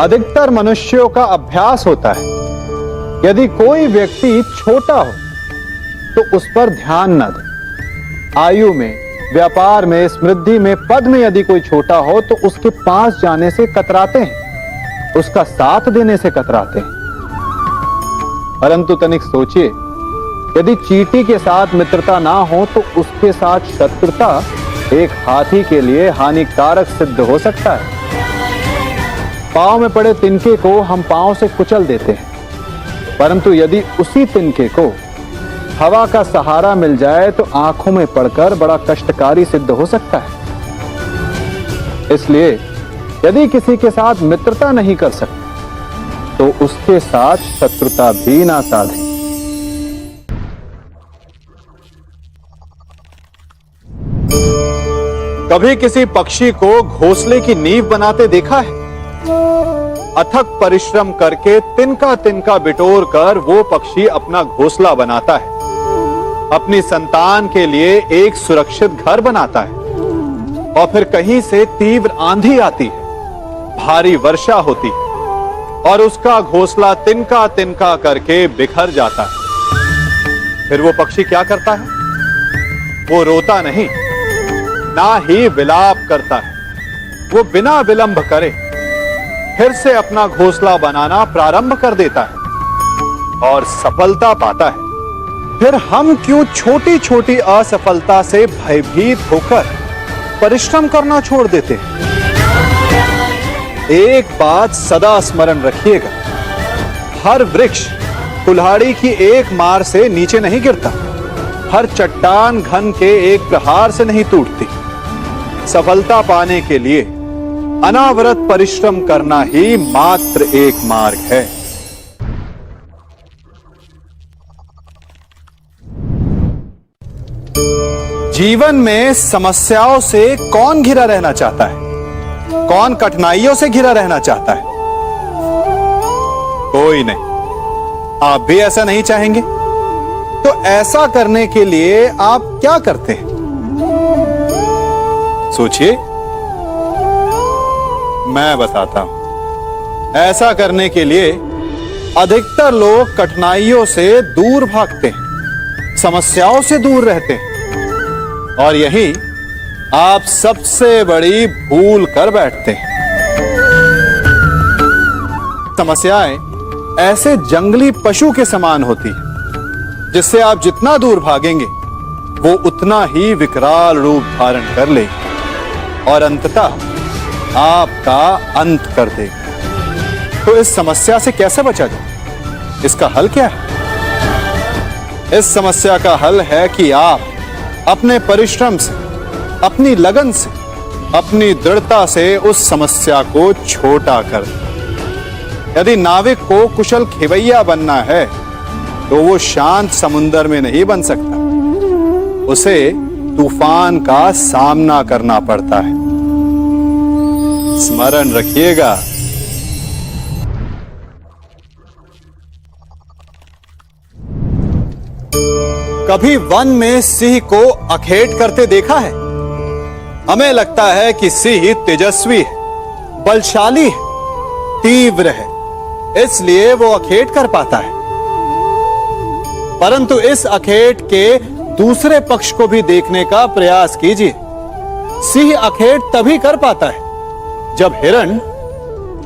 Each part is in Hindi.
अधिकतर मनुष्यों का अभ्यास होता है, यदि कोई व्यक्ति छोटा हो तो उस पर ध्यान न दे। आयु में, व्यापार में, समृद्धि में, पद में यदि कोई छोटा हो तो उसके पास जाने से कतराते हैं, उसका साथ देने से कतराते हैं। परंतु तनिक सोचिए, यदि चींटी के साथ मित्रता ना हो तो उसके साथ शत्रुता एक हाथी के लिए हानिकारक सिद्ध हो सकता है। पांव में पड़े तिनके को हम पांव से कुचल देते हैं, परंतु यदि उसी तिनके को हवा का सहारा मिल जाए तो आंखों में पड़कर बड़ा कष्टकारी सिद्ध हो सकता है। इसलिए यदि किसी के साथ मित्रता नहीं कर सकते तो उसके साथ शत्रुता भी ना साधें। कभी किसी पक्षी को घोंसले की नींव बनाते देखा है? अथक परिश्रम करके तिनका तिनका बिटोर कर वो पक्षी अपना घोंसला बनाता है, अपनी संतान के लिए एक सुरक्षित घर बनाता है। और फिर कहीं से तीव्र आंधी आती है, भारी वर्षा होती है और उसका घोंसला तिनका तिनका करके बिखर जाता है। फिर वो पक्षी क्या करता है? वो रोता नहीं, ना ही विलाप करता है। वो बिना विलंब करे फिर से अपना घोंसला बनाना प्रारंभ कर देता है और सफलता पाता है। फिर हम क्यों छोटी छोटी असफलता से भयभीत होकर परिश्रम करना छोड़ देते हैं? एक बात सदा स्मरण रखिएगा, हर वृक्ष कुल्हाड़ी की एक मार से नीचे नहीं गिरता, हर चट्टान घन के एक प्रहार से नहीं टूटती। सफलता पाने के लिए अनावरत परिश्रम करना ही मात्र एक मार्ग है। जीवन में समस्याओं से कौन घिरा रहना चाहता है? कौन कठिनाइयों से घिरा रहना चाहता है? कोई नहीं। आप भी ऐसा नहीं चाहेंगे? तो ऐसा करने के लिए आप क्या करते हैं? सोचिए, मैं बताता हूं। ऐसा करने के लिए अधिकतर लोग कठिनाइयों से दूर भागते हैं, समस्याओं से दूर रहते हैं, और यही आप सबसे बड़ी भूल कर बैठते हैं। समस्याएं ऐसे जंगली पशु के समान होती है, जिससे आप जितना दूर भागेंगे वो उतना ही विकराल रूप धारण कर लेगी और अंततः आपका अंत कर देगी। तो इस समस्या से कैसे बचा जाए? इसका हल क्या है? इस समस्या का हल है कि आप अपने परिश्रम से, अपनी लगन से, अपनी दृढ़ता से उस समस्या को छोटा कर दें। यदि नाविक को कुशल खेवैया बनना है तो वो शांत समुद्र में नहीं बन सकता, उसे तूफान का सामना करना पड़ता है। स्मरण रखिएगा। कभी वन में सिंह को अखेट करते देखा है? हमें लगता है कि सिंह तेजस्वी है, बलशाली है, तीव्र है, इसलिए वो अखेट कर पाता है। परंतु इस अखेट के दूसरे पक्ष को भी देखने का प्रयास कीजिए। सिंह अखेट तभी कर पाता है जब हिरण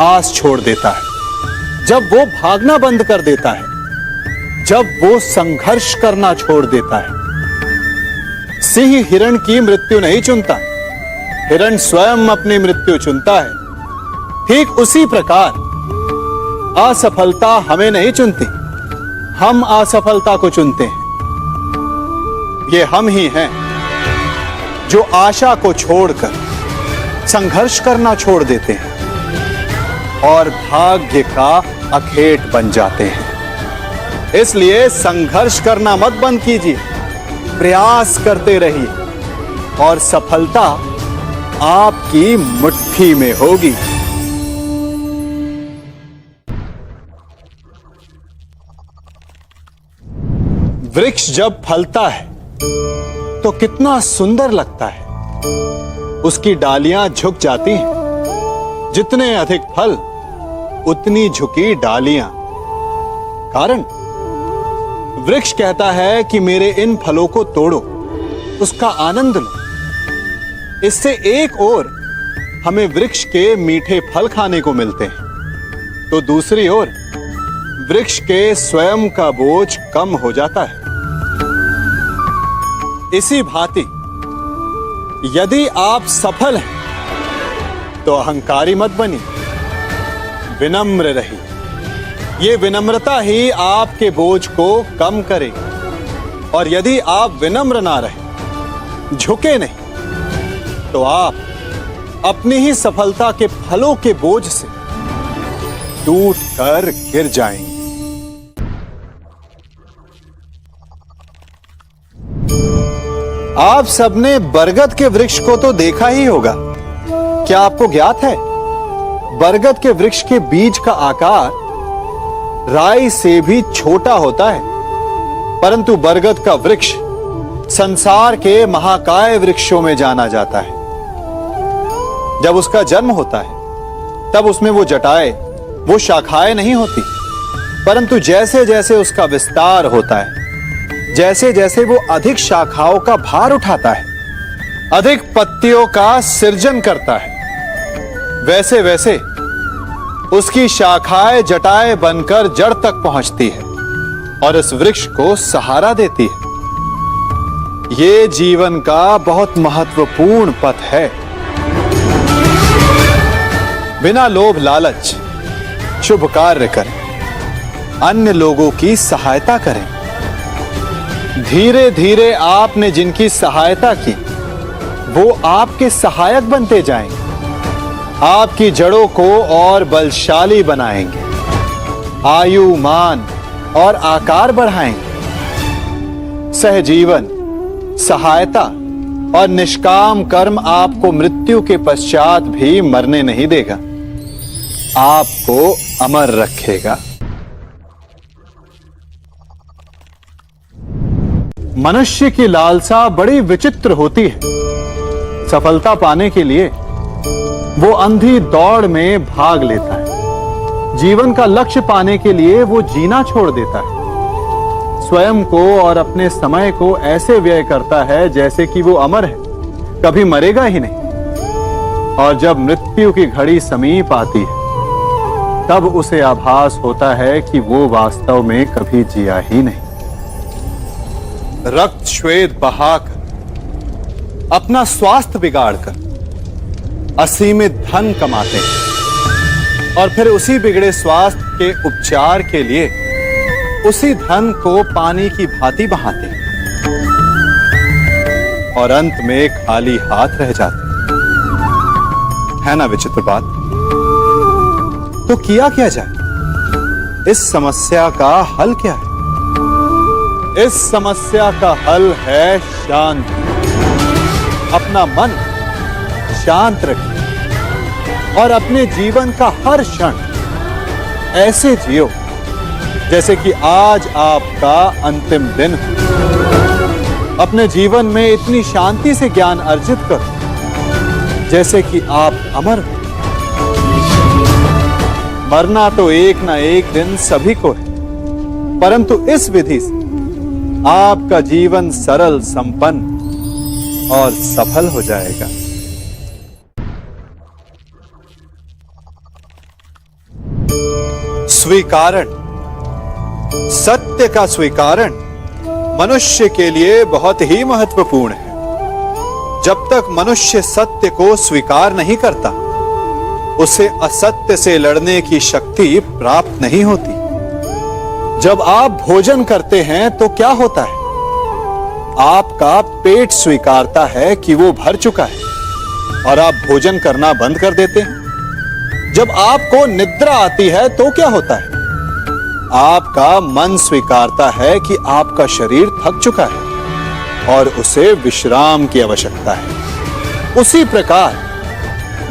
आस छोड़ देता है, जब वो भागना बंद कर देता है, जब वो संघर्ष करना छोड़ देता है। सिंह हिरण की मृत्यु नहीं चुनता, हिरण स्वयं अपनी मृत्यु चुनता है। ठीक उसी प्रकार असफलता हमें नहीं चुनती, हम असफलता को चुनते हैं। ये हम ही हैं जो आशा को छोड़कर संघर्ष करना छोड़ देते हैं और भाग्य का अखेट बन जाते हैं। इसलिए संघर्ष करना मत बंद कीजिए, प्रयास करते रहिए और सफलता आपकी मुट्ठी में होगी। वृक्ष जब फलता है तो कितना सुंदर लगता है। उसकी डालियां झुक जाती हैं। जितने अधिक फल उतनी झुकी डालियां। कारण वृक्ष कहता है कि मेरे इन फलों को तोड़ो, उसका आनंद लो। इससे एक ओर हमें वृक्ष के मीठे फल खाने को मिलते हैं, तो दूसरी ओर वृक्ष के स्वयं का बोझ कम हो जाता है। इसी भांति यदि आप सफल हैं तो अहंकारी मत बनिए, विनम्र रहिए। ये विनम्रता ही आपके बोझ को कम करेगी। और यदि आप विनम्र ना रहे, झुके नहीं, तो आप अपनी ही सफलता के फलों के बोझ से टूट कर गिर जाएंगे। आप सबने बरगद के वृक्ष को तो देखा ही होगा। क्या आपको ज्ञात है, बरगद के वृक्ष के बीज का आकार राई से भी छोटा होता है, परंतु बरगद का वृक्ष संसार के महाकाय वृक्षों में जाना जाता है। जब उसका जन्म होता है तब उसमें वो जटाएं, वो शाखाएं नहीं होती, परंतु जैसे जैसे उसका विस्तार होता है, जैसे जैसे वो अधिक शाखाओं का भार उठाता है, अधिक पत्तियों का सृजन करता है, वैसे वैसे उसकी शाखाएं जटाएं बनकर जड़ तक पहुंचती है और इस वृक्ष को सहारा देती है। ये जीवन का बहुत महत्वपूर्ण पथ है। बिना लोभ लालच शुभ कार्य करें, अन्य लोगों की सहायता करें। धीरे धीरे आपने जिनकी सहायता की वो आपके सहायक बनते जाएंगे, आपकी जड़ों को और बलशाली बनाएंगे, आयु मान और आकार बढ़ाएंगे। सहजीवन, सहायता और निष्काम कर्म आपको मृत्यु के पश्चात भी मरने नहीं देगा, आपको अमर रखेगा। मनुष्य की लालसा बड़ी विचित्र होती है। सफलता पाने के लिए वो अंधी दौड़ में भाग लेता है। जीवन का लक्ष्य पाने के लिए वो जीना छोड़ देता है। स्वयं को और अपने समय को ऐसे व्यय करता है जैसे कि वो अमर है, कभी मरेगा ही नहीं। और जब मृत्यु की घड़ी समीप आती है तब उसे आभास होता है कि वो वास्तव में कभी जिया ही नहीं। रक्त श्वेत बहाकर, अपना स्वास्थ्य बिगाड़कर असीमित धन कमाते हैं और फिर उसी बिगड़े स्वास्थ्य के उपचार के लिए उसी धन को पानी की भांति बहाते हैं और अंत में खाली हाथ रह जाते हैं। है ना विचित्र बात? तो किया क्या जाए? इस समस्या का हल क्या है? इस समस्या का हल है शांति। अपना मन शांत रखिए और अपने जीवन का हर क्षण ऐसे जियो जैसे कि आज आपका अंतिम दिन हो। अपने जीवन में इतनी शांति से ज्ञान अर्जित करो जैसे कि आप अमर हो। मरना तो एक ना एक दिन सभी को है, परंतु इस विधि से आपका जीवन सरल, संपन्न और सफल हो जाएगा। स्वीकारण, सत्य का स्वीकारण मनुष्य के लिए बहुत ही महत्वपूर्ण है। जब तक मनुष्य सत्य को स्वीकार नहीं करता, उसे असत्य से लड़ने की शक्ति प्राप्त नहीं होती। जब आप भोजन करते हैं तो क्या होता है? आपका पेट स्वीकारता है कि वो भर चुका है और आप भोजन करना बंद कर देते हैं। जब आपको निद्रा आती है तो क्या होता है? आपका मन स्वीकारता है कि आपका शरीर थक चुका है और उसे विश्राम की आवश्यकता है। उसी प्रकार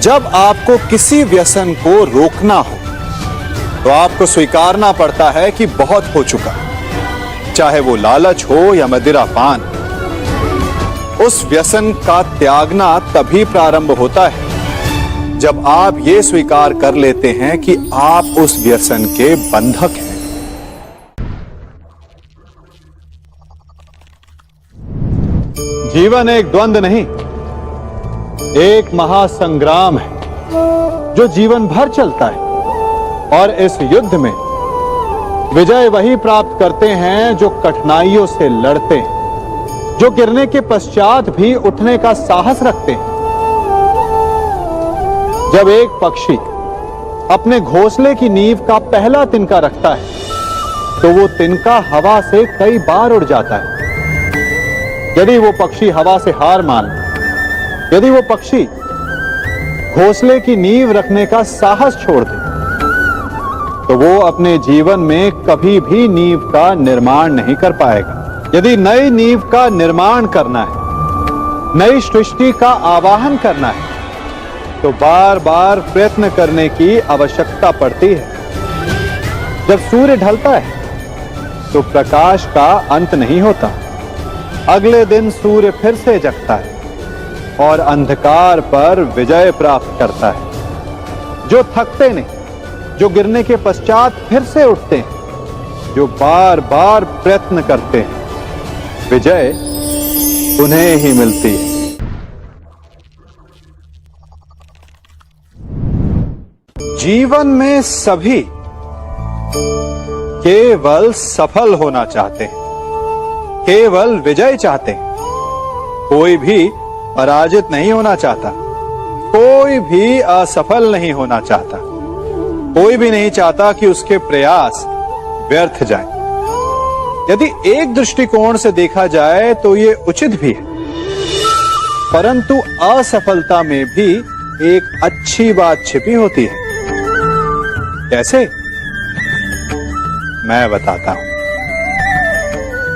जब आपको किसी व्यसन को रोकना हो तो आपको स्वीकारना पड़ता है कि बहुत हो चुका, चाहे वो लालच हो या मदिरापान। उस व्यसन का त्यागना तभी प्रारंभ होता है जब आप ये स्वीकार कर लेते हैं कि आप उस व्यसन के बंधक हैं। जीवन एक द्वंद नहीं, एक महासंग्राम है जो जीवन भर चलता है। और इस युद्ध में विजय वही प्राप्त करते हैं जो कठिनाइयों से लड़ते हैं, जो गिरने के पश्चात भी उठने का साहस रखते हैं। जब एक पक्षी अपने घोंसले की नींव का पहला तिनका रखता है तो वो तिनका हवा से कई बार उड़ जाता है। यदि वो पक्षी हवा से हार मान, यदि वो पक्षी घोंसले की नींव रखने का साहस छोड़ दे, तो वो अपने जीवन में कभी भी नींव का निर्माण नहीं कर पाएगा। यदि नई नींव का निर्माण करना है, नई सृष्टि का आवाहन करना है, तो बार बार प्रयत्न करने की आवश्यकता पड़ती है। जब सूर्य ढलता है तो प्रकाश का अंत नहीं होता। अगले दिन सूर्य फिर से जगता है और अंधकार पर विजय प्राप्त करता है। जो थकते नहीं, जो गिरने के पश्चात फिर से उठते हैं, जो बार बार प्रयत्न करते हैं, विजय उन्हें ही मिलती है। जीवन में सभी केवल सफल होना चाहते हैं, केवल विजय चाहते हैं। कोई भी पराजित नहीं होना चाहता, कोई भी असफल नहीं होना चाहता, कोई भी नहीं चाहता कि उसके प्रयास व्यर्थ जाएं। यदि एक दृष्टिकोण से देखा जाए तो यह उचित भी है, परंतु असफलता में भी एक अच्छी बात छिपी होती है। कैसे? मैं बताता हूं।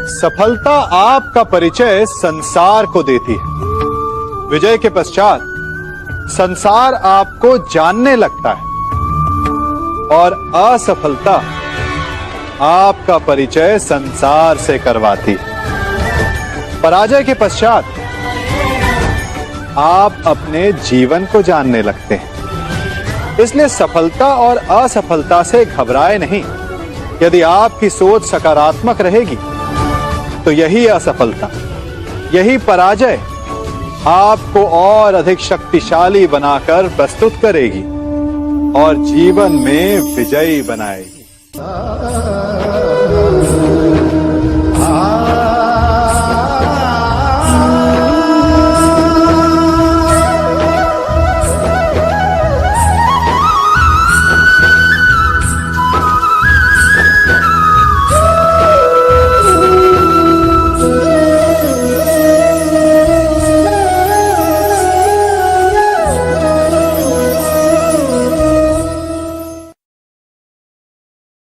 सफलता आपका परिचय संसार को देती है। विजय के पश्चात संसार आपको जानने लगता है और असफलता आपका परिचय संसार से करवाती है। पराजय के पश्चात आप अपने जीवन को जानने लगते हैं। इसलिए सफलता और असफलता से घबराए नहीं। यदि आपकी सोच सकारात्मक रहेगी तो यही असफलता, यही पराजय आपको और अधिक शक्तिशाली बनाकर प्रस्तुत करेगी और जीवन में विजयी बनाएगी।